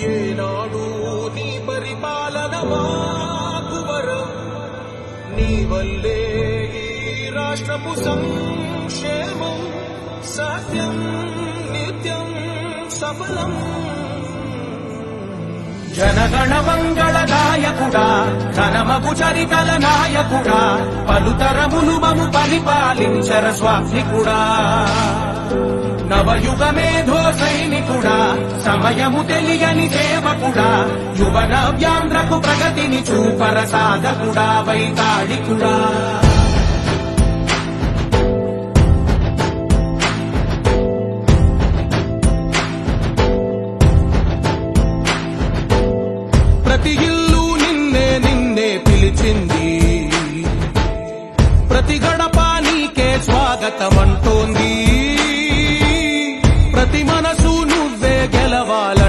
ఏనాడు నీ పరిపాలన మాకు వరం, నీ వల్లే ఈ రాష్ట్రపు సంక్షేమం సత్యం నిత్యం సఫలం. జనగణ మంగళ గాయకుడా, ఘనమగు చరితల నాయకుడా, పలుతరములు మము పరిపాలించర స్వామికుడా. నవయుగ మేధో సైనికుడా, సమయము తెలియని సేవకుడా, యువన వ్యాంధ్రకు ప్రగతిని చూపర సాధకుడా, వైతాళికుడా. ప్రతి ఇల్లు నిన్నే నిన్నే పిలిచింది, ప్రతి గడప నీకే స్వాగతమంటోంది, ప్రతి మనసు నువ్వే గెలవాలి.